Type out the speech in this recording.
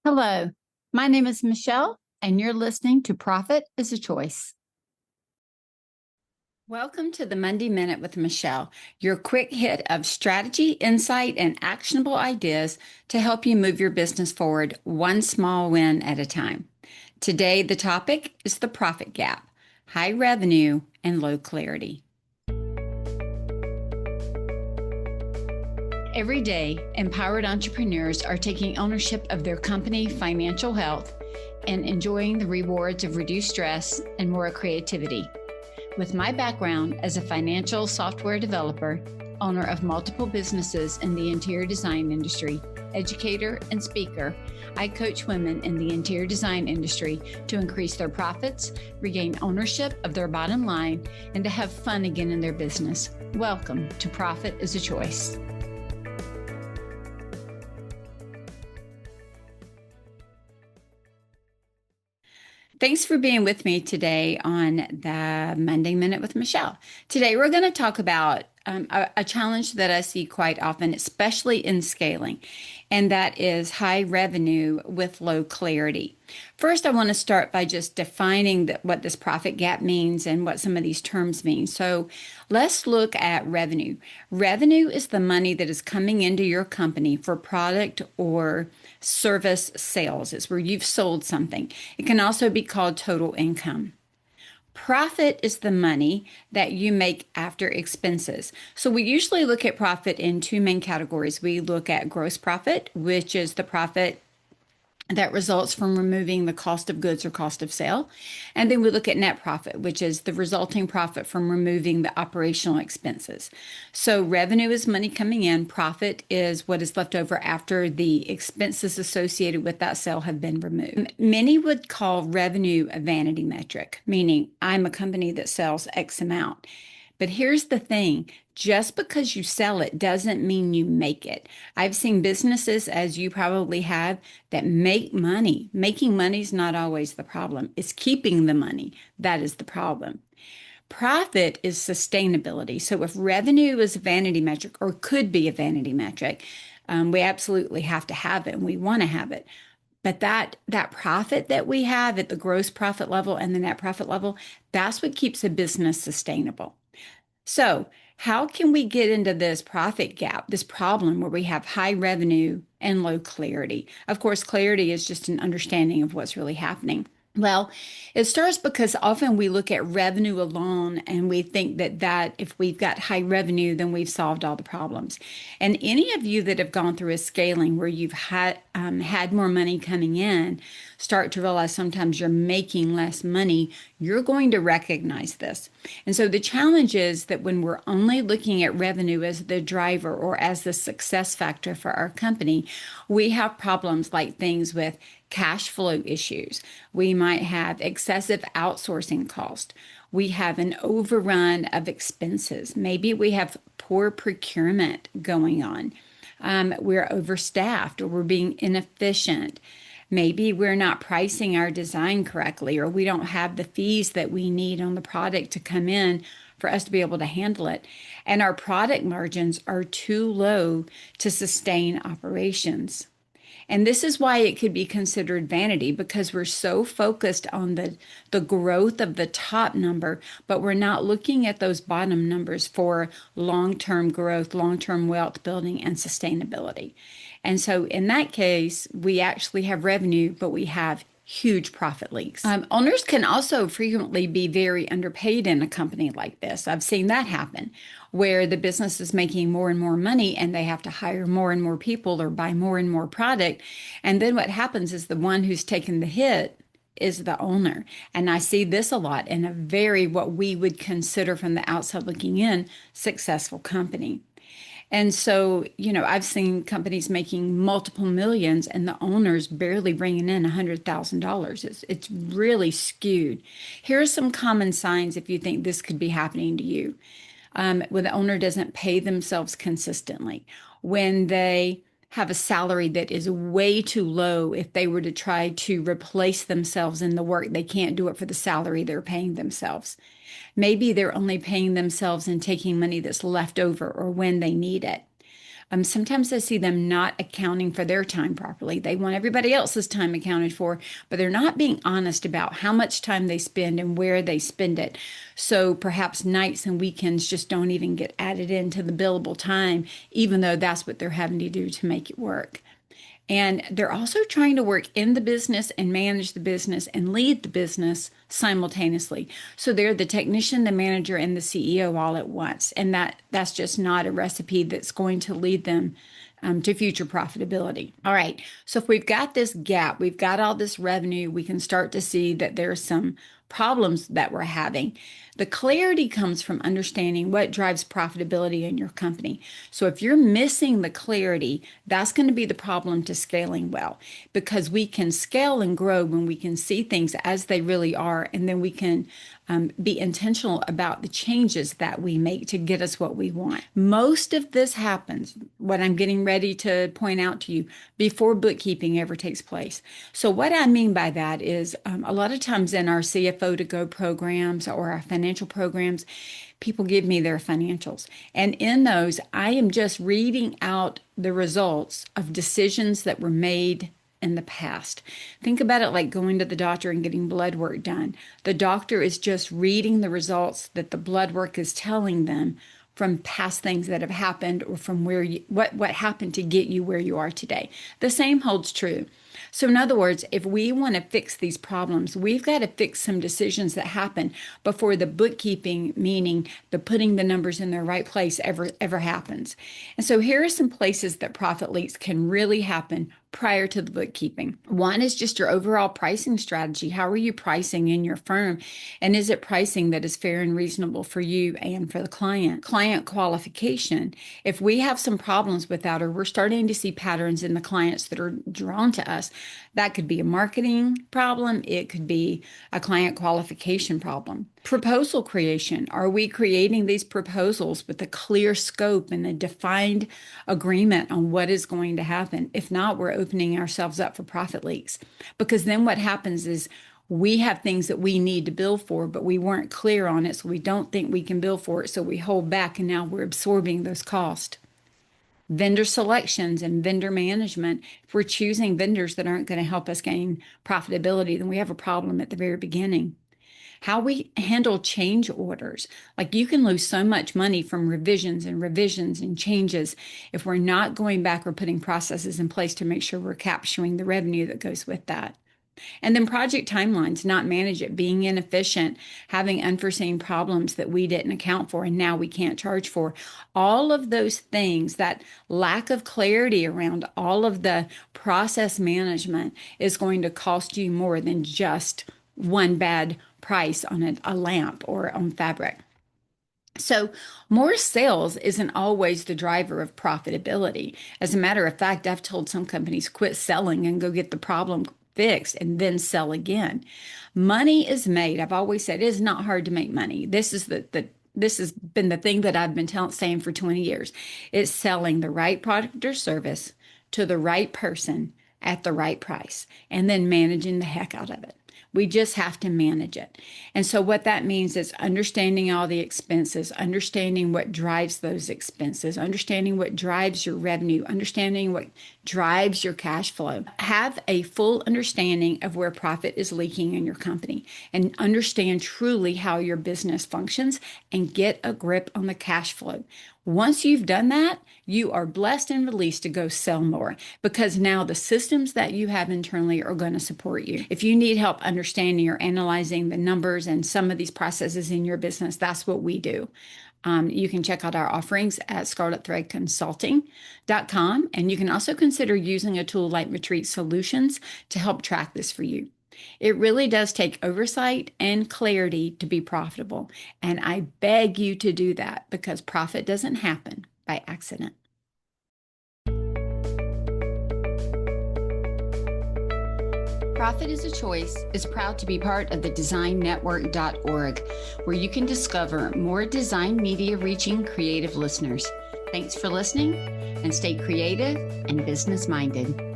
Hello, my name is Michelle, and you're listening to Profit is a Choice. Welcome to the Monday Minute with Michelle, your quick hit of strategy, insight, and actionable ideas to help you move your business forward one small win at a time. Today, the topic is the profit gap, high revenue, and low clarity. Every day, empowered entrepreneurs are taking ownership of their company financial health and enjoying the rewards of reduced stress and more creativity. With my background as a financial software developer, owner of multiple businesses in the interior design industry, educator, and speaker, I coach women in the interior design industry to increase their profits, regain ownership of their bottom line, and to have fun again in their business. Welcome to Profit is a Choice. Thanks for being with me today on the Monday Minute with Michelle. Today, we're going to talk about a challenge that I see quite often, especially in scaling, and that is high revenue with low clarity. First, I want to start by just defining what this profit gap means and what some of these terms mean. So let's look at revenue. Revenue is the money that is coming into your company for product or service sales. It's where you've sold something. It can also be called total income. Profit is the money that you make after expenses. So we usually look at profit in two main categories. We look at gross profit, which is the profit that results from removing the cost of goods or cost of sale. And then we look at net profit, which is the resulting profit from removing the operational expenses. So revenue is money coming in. Profit is what is left over after the expenses associated with that sale have been removed. Many would call revenue a vanity metric, meaning I'm a company that sells X amount. But here's the thing, just because you sell it doesn't mean you make it. I've seen businesses, as you probably have, that make money. Making money is not always the problem. It's keeping the money. That is the problem. Profit is sustainability. So if revenue is a vanity metric or could be a vanity metric, we absolutely have to have it and we want to have it. But that profit that we have at the gross profit level and the net profit level, that's what keeps a business sustainable. So how can we get into this profit gap, this problem where we have high revenue and low clarity? Of course, clarity is just an understanding of what's really happening. Well, it starts because often we look at revenue alone and we think that if we've got high revenue, then we've solved all the problems. And any of you that have gone through a scaling where you've had more money coming in, start to realize sometimes you're making less money, you're going to recognize this. And so the challenge is that when we're only looking at revenue as the driver or as the success factor for our company, we have problems like things with cash flow issues. We might have excessive outsourcing cost. We have an overrun of expenses. Maybe we have poor procurement going on. We're overstaffed or we're being inefficient. Maybe we're not pricing our design correctly, or we don't have the fees that we need on the product to come in for us to be able to handle it. And our product margins are too low to sustain operations. And this is why it could be considered vanity, because we're so focused on the growth of the top number, but we're not looking at those bottom numbers for long-term growth, long-term wealth building, and sustainability. And so in that case, we actually have revenue, but we have huge profit leaks. Owners can also frequently be very underpaid in a company like this. I've seen that happen, where the business is making more and more money and they have to hire more and more people or buy more and more product. And then what happens is the one who's taken the hit is the owner. And I see this a lot in a very, what we would consider from the outside looking in, successful company. And so, I've seen companies making multiple millions and the owners barely bringing in $100,000. It's really skewed. Here are some common signs if you think this could be happening to you. When the owner doesn't pay themselves consistently, when they have a salary that is way too low. If they were to try to replace themselves in the work, they can't do it for the salary they're paying themselves. Maybe they're only paying themselves and taking money that's left over or when they need it. Sometimes I see them not accounting for their time properly. They want everybody else's time accounted for, but they're not being honest about how much time they spend and where they spend it. So perhaps nights and weekends just don't even get added into the billable time, even though that's what they're having to do to make it work. And they're also trying to work in the business and manage the business and lead the business simultaneously. So they're the technician, the manager, and the CEO all at once. And that's just not a recipe that's going to lead them to future profitability. All right. So if we've got this gap, we've got all this revenue, we can start to see that there's some problems that we're having. The clarity comes from understanding what drives profitability in your company. So if you're missing the clarity, that's going to be the problem to scaling well, because we can scale and grow when we can see things as they really are, and then we can be intentional about the changes that we make to get us what we want. Most of this happens, what I'm getting ready to point out to you, before bookkeeping ever takes place. So what I mean by that is a lot of times in our CFO to go programs or our financial programs, people give me their financials. And in those, I am just reading out the results of decisions that were made in the past. Think about it like going to the doctor and getting blood work done. The doctor is just reading the results that the blood work is telling them from past things that have happened, or from where what happened to get you where you are today. The same holds true. So in other words, if we want to fix these problems, we've got to fix some decisions that happen before the bookkeeping, meaning the putting the numbers in their right place, ever happens. And so here are some places that profit leaks can really happen prior to the bookkeeping. One is just your overall pricing strategy. How are you pricing in your firm? And is it pricing that is fair and reasonable for you and for the client? Client qualification. If we have some problems with that, or we're starting to see patterns in the clients that are drawn to us, that could be a marketing problem. It could be a client qualification problem. Proposal creation. Are we creating these proposals with a clear scope and a defined agreement on what is going to happen? If not, we're opening ourselves up for profit leaks, because then what happens is we have things that we need to bill for, but we weren't clear on it, so we don't think we can bill for it, so we hold back, and now we're absorbing those costs. Vendor selections and vendor management. If we're choosing vendors that aren't going to help us gain profitability, then we have a problem at the very beginning. How we handle change orders. Like, you can lose so much money from revisions and changes if we're not going back or putting processes in place to make sure we're capturing the revenue that goes with that. And then project timelines, not manage it, being inefficient, having unforeseen problems that we didn't account for and now we can't charge for. All of those things, that lack of clarity around all of the process management, is going to cost you more than just one bad price on a lamp or on fabric. So more sales isn't always the driver of profitability. As a matter of fact, I've told some companies quit selling and go get the problem fixed and then sell again. Money is made. I've always said it is not hard to make money. This has been the thing that I've been saying for 20 years. It's selling the right product or service to the right person at the right price, and then managing the heck out of it. We just have to manage it. And so what that means is understanding all the expenses, understanding what drives those expenses, understanding what drives your revenue, understanding what drives your cash flow. Have a full understanding of where profit is leaking in your company, and understand truly how your business functions, and get a grip on the cash flow. Once you've done that, you are blessed and released to go sell more, because now the systems that you have internally are going to support you. If you need help understanding or analyzing the numbers and some of these processes in your business, that's what we do. You can check out our offerings at scarletthreadconsulting.com, and you can also consider using a tool like Retreat Solutions to help track this for you. It really does take oversight and clarity to be profitable, and I beg you to do that, because profit doesn't happen by accident. Profit is a Choice is proud to be part of the designnetwork.org, where you can discover more design media reaching creative listeners. Thanks for listening, and stay creative and business minded.